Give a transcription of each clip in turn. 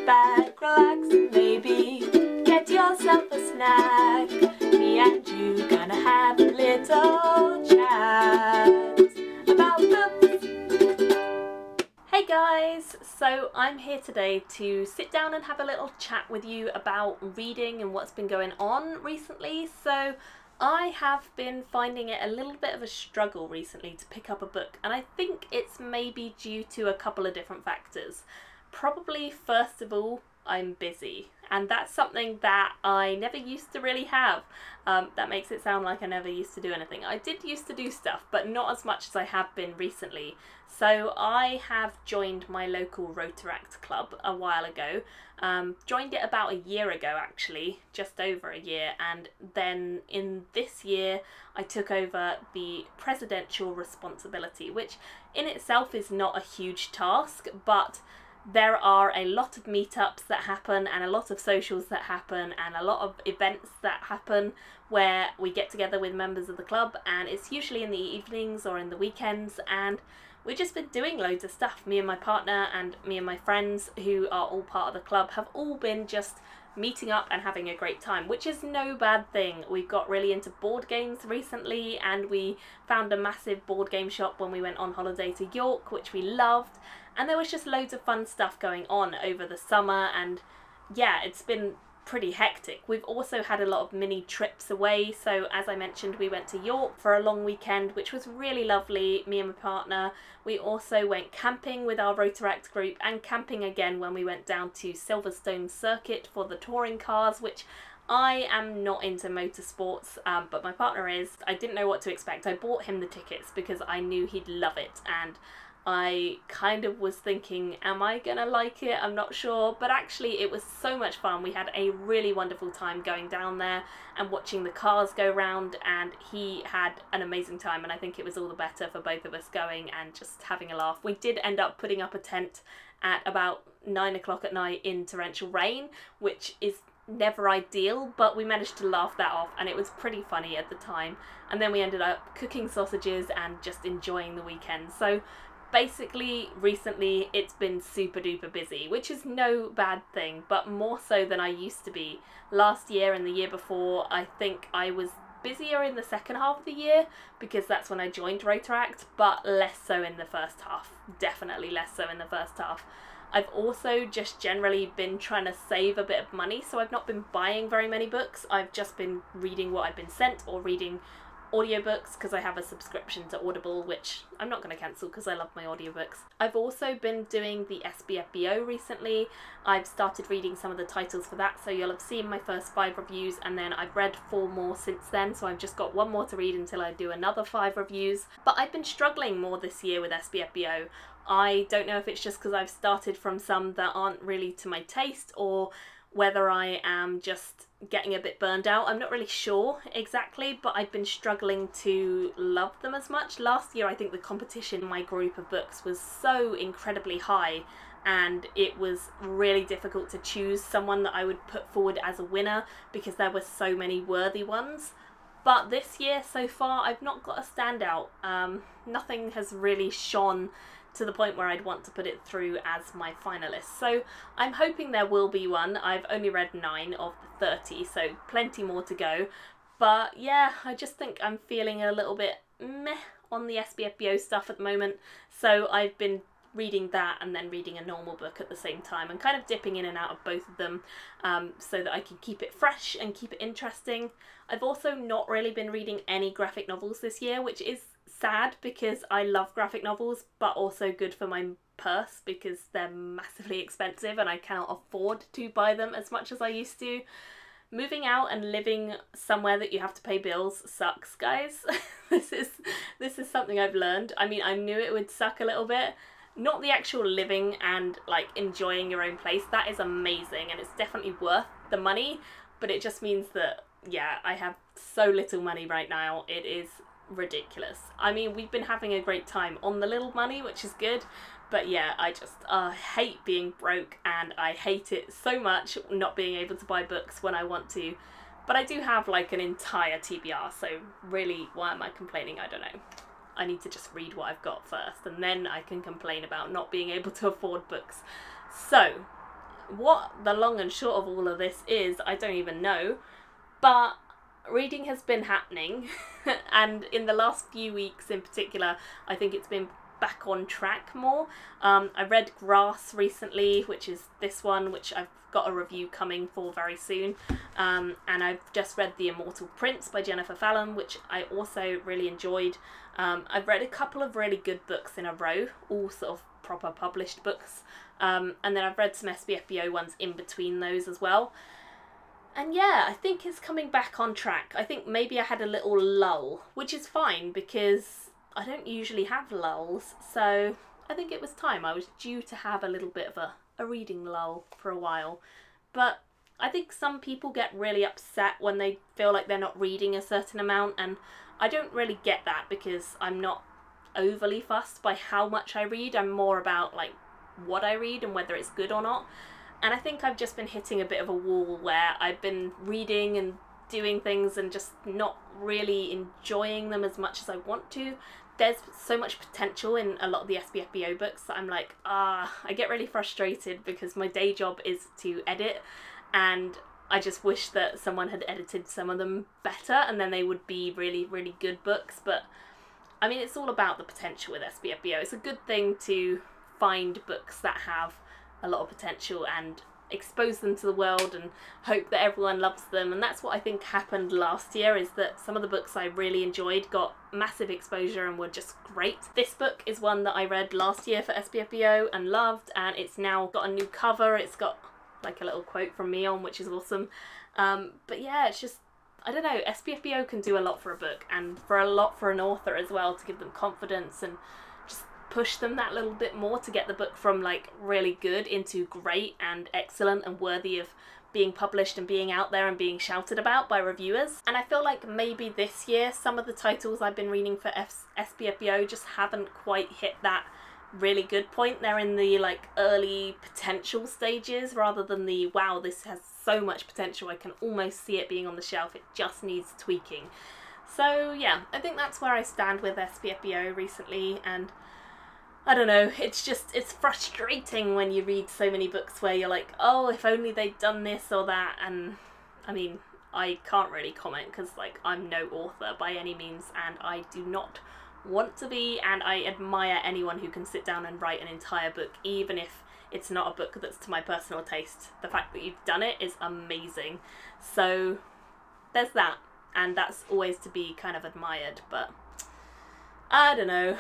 back, relax, and maybe get yourself a snack. Me and you gonna have a little chat about books. Hey guys, so I'm here today to sit down and have a little chat with you about reading and what's been going on recently. So I have been finding it a little bit of a struggle recently to pick up a book, and I think it's maybe due to a couple of different factors. Probably first of all, I'm busy, and that's something that I never used to really have. That makes it sound like I never used to do anything. I did used to do stuff, but not as much as I have been recently. So I have joined my local Rotaract club a while ago. Joined it about a year ago actually, just over a year, and then in this year I took over the presidential responsibility, which in itself is not a huge task, but there are a lot of meetups that happen and a lot of socials that happen and a lot of events that happen where we get together with members of the club, and it's usually in the evenings or in the weekends, and we've just been doing loads of stuff. Me and my partner and me and my friends who are all part of the club have all been just meeting up and having a great time, which is no bad thing. We got really into board games recently, and we found a massive board game shop when we went on holiday to York, which we loved, and there was just loads of fun stuff going on over the summer, and yeah, it's been pretty hectic. We've also had a lot of mini trips away, so as I mentioned, we went to York for a long weekend, which was really lovely, me and my partner. We also went camping with our Rotaract group, and camping again when we went down to Silverstone Circuit for the touring cars, which I am not into motorsports, but my partner is. I didn't know what to expect. I bought him the tickets because I knew he'd love it, and I kind of was thinking, am I gonna like it? I'm not sure, but actually it was so much fun. We had a really wonderful time going down there and watching the cars go round, and he had an amazing time, and I think it was all the better for both of us going and just having a laugh. We did end up putting up a tent at about 9 o'clock at night in torrential rain, which is never ideal, but we managed to laugh that off, and it was pretty funny at the time. And then we ended up cooking sausages and just enjoying the weekend. So basically, recently it's been super duper busy, which is no bad thing, but more so than I used to be. Last year and the year before, I think I was busier in the second half of the year because that's when I joined Rotaract, but less so in the first half. Definitely less so in the first half. I've also just generally been trying to save a bit of money, so I've not been buying very many books. I've just been reading what I've been sent or reading audiobooks because I have a subscription to Audible, which I'm not going to cancel because I love my audiobooks. I've also been doing the SBFBO recently. I've started reading some of the titles for that, so you'll have seen my first 5 reviews, and then I've read 4 more since then, so I've just got 1 more to read until I do another 5 reviews. But I've been struggling more this year with SBFBO. I don't know if it's just because I've started from some that aren't really to my taste, or whether I am just getting a bit burned out. I'm not really sure exactly, but I've been struggling to love them as much. Last year I think the competition in my group of books was so incredibly high, and it was really difficult to choose someone that I would put forward as a winner because there were so many worthy ones. But this year so far I've not got a standout. Nothing has really shone to the point where I'd want to put it through as my finalist. So I'm hoping there will be one. I've only read 9 of the 30, so plenty more to go. But yeah, I just think I'm feeling a little bit meh on the SBFBO stuff at the moment. So I've been reading that and then reading a normal book at the same time, and kind of dipping in and out of both of them so that I can keep it fresh and keep it interesting. I've also not really been reading any graphic novels this year, which is sad because I love graphic novels, but also good for my purse because they're massively expensive and I cannot afford to buy them as much as I used to. Moving out and living somewhere that you have to pay bills sucks, guys. This is something I've learned. I mean, I knew it would suck a little bit. Not the actual living and like enjoying your own place. That is amazing and it's definitely worth the money, but it just means that, yeah, I have so little money right now. It is ridiculous. I mean, we've been having a great time on the little money, which is good, but yeah, I just hate being broke, and I hate it so much not being able to buy books when I want to. But I do have like an entire TBR, so really, why am I complaining? I don't know. I need to just read what I've got first, and then I can complain about not being able to afford books. So what the long and short of all of this is, I don't even know, but reading has been happening and in the last few weeks in particular, I think it's been back on track more. I read Grass recently, which is this one, which I've got a review coming for very soon, and I've just read The Immortal Prince by Jennifer Fallon, which I also really enjoyed. I've read a couple of really good books in a row, all sort of proper published books, and then I've read some SBFBO ones in between those as well. And yeah, I think it's coming back on track. I think maybe I had a little lull, which is fine because I don't usually have lulls, so I think it was time. I was due to have a little bit of a reading lull for a while. But I think some people get really upset when they feel like they're not reading a certain amount, and I don't really get that because I'm not overly fussed by how much I read. I'm more about like what I read and whether it's good or not. And I think I've just been hitting a bit of a wall where I've been reading and doing things and just not really enjoying them as much as I want to. There's so much potential in a lot of the SBFBO books that I'm like, I get really frustrated because my day job is to edit, and I just wish that someone had edited some of them better and then they would be really, really good books. But I mean, it's all about the potential with SBFBO. It's a good thing to find books that have a lot of potential and expose them to the world and hope that everyone loves them. And that's what I think happened last year, is that some of the books I really enjoyed got massive exposure and were just great. This book is one that I read last year for SBFBO and loved, and it's now got a new cover. It's got like a little quote from me on, which is awesome. But yeah, it's just, I don't know, SBFBO can do a lot for a book and for a lot for an author as well, to give them confidence and push them that little bit more to get the book from like really good into great and excellent and worthy of being published and being out there and being shouted about by reviewers. And I feel like maybe this year some of the titles I've been reading for SBFBO just haven't quite hit that really good point. They're in the like early potential stages rather than the wow, this has so much potential, I can almost see it being on the shelf, it just needs tweaking. So yeah, I think that's where I stand with SBFBO recently. And I don't know, it's frustrating when you read so many books where you're like, oh, if only they'd done this or that. And I mean, I can't really comment because like I'm no author by any means, and I do not want to be, and I admire anyone who can sit down and write an entire book, even if it's not a book that's to my personal taste. The fact that you've done it is amazing. So there's that, and that's always to be kind of admired. But I don't know,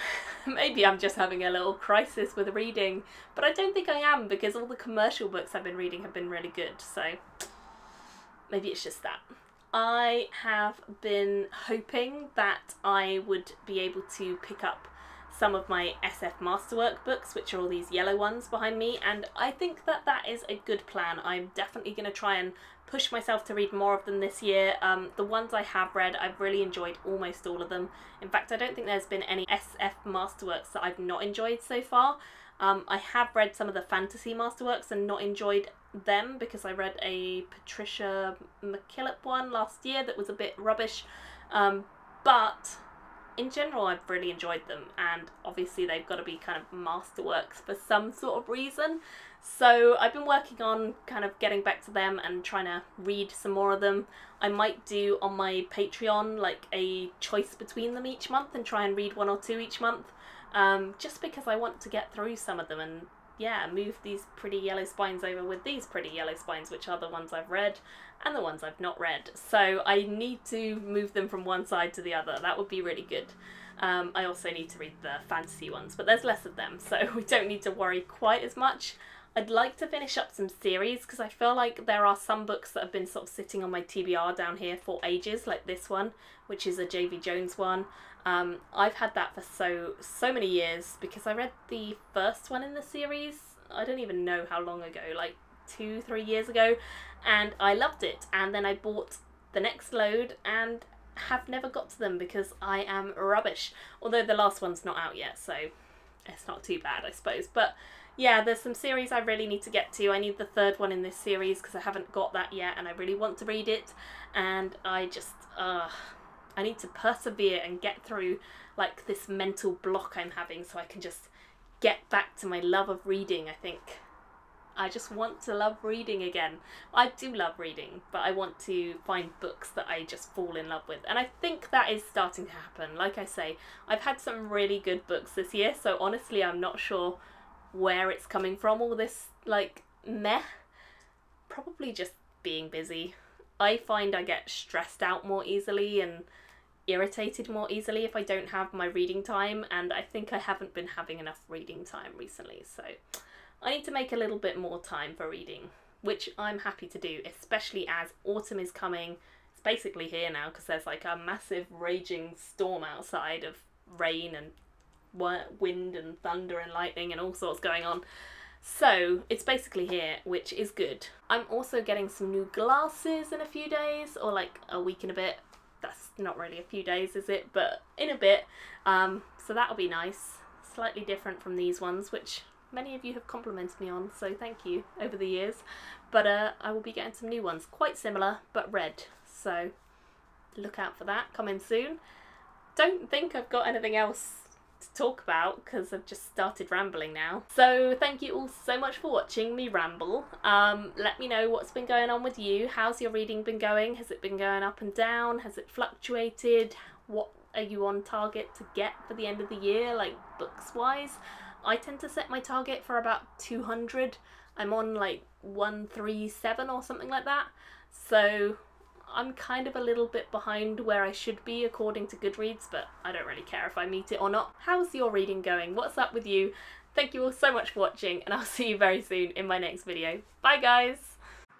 maybe I'm just having a little crisis with reading, but I don't think I am, because all the commercial books I've been reading have been really good, so maybe it's just that. I have been hoping that I would be able to pick up some of my SF Masterwork books, which are all these yellow ones behind me, and I think that that is a good plan. I'm definitely going to try and push myself to read more of them this year. The ones I have read, I've really enjoyed almost all of them. In fact, I don't think there's been any SF Masterworks that I've not enjoyed so far. I have read some of the fantasy Masterworks and not enjoyed them because I read a Patricia McKillop one last year that was a bit rubbish. But in general, I've really enjoyed them, and obviously they've got to be kind of masterworks for some sort of reason. So I've been working on kind of getting back to them and trying to read some more of them. I might do on my Patreon like a choice between them each month and try and read one or two each month, just because I want to get through some of them and yeah, move these pretty yellow spines over with these pretty yellow spines, which are the ones I've read and the ones I've not read. So I need to move them from one side to the other. That would be really good. I also need to read the fantasy ones, but there's less of them, so we don't need to worry quite as much. I'd like to finish up some series because I feel like there are some books that have been sort of sitting on my TBR down here for ages, like this one, which is a J.V. Jones one. I've had that for so many years because I read the first one in the series, I don't even know how long ago, like 2-3 years ago, and I loved it. And then I bought the next load and have never got to them because I am rubbish. Although the last one's not out yet, so it's not too bad, I suppose. But yeah, there's some series I really need to get to. I need the third one in this series because I haven't got that yet and I really want to read it. And I just, I need to persevere and get through like this mental block I'm having so I can just get back to my love of reading, I think. I just want to love reading again. I do love reading, but I want to find books that I just fall in love with. And I think that is starting to happen. Like I say, I've had some really good books this year, so honestly I'm not sure where it's coming from, all this like meh. Probably just being busy. I find I get stressed out more easily and irritated more easily if I don't have my reading time, and I think I haven't been having enough reading time recently, so I need to make a little bit more time for reading, which I'm happy to do, especially as autumn is coming. It's basically here now because there's like a massive raging storm outside of rain and wind and thunder and lightning and all sorts going on. So it's basically here, which is good. I'm also getting some new glasses in a few days, or like a week and a bit. That's not really a few days, is it? But in a bit. So that'll be nice. Slightly different from these ones, which many of you have complimented me on, so thank you over the years. But I will be getting some new ones, quite similar, but red. So look out for that, coming soon. Don't think I've got anything else to talk about because I've just started rambling now. So thank you all so much for watching me ramble. Let me know what's been going on with you. How's your reading been going? Has it been going up and down? Has it fluctuated? What are you on target to get for the end of the year, like books wise? I tend to set my target for about 200. I'm on like 137 or something like that, so I'm kind of a little bit behind where I should be according to Goodreads, but I don't really care if I meet it or not. How's your reading going? What's up with you? Thank you all so much for watching, and I'll see you very soon in my next video. Bye guys!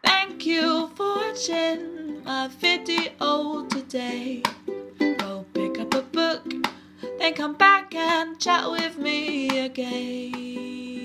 Thank you for watching my video today. Go pick up a book, then come back and chat with me again.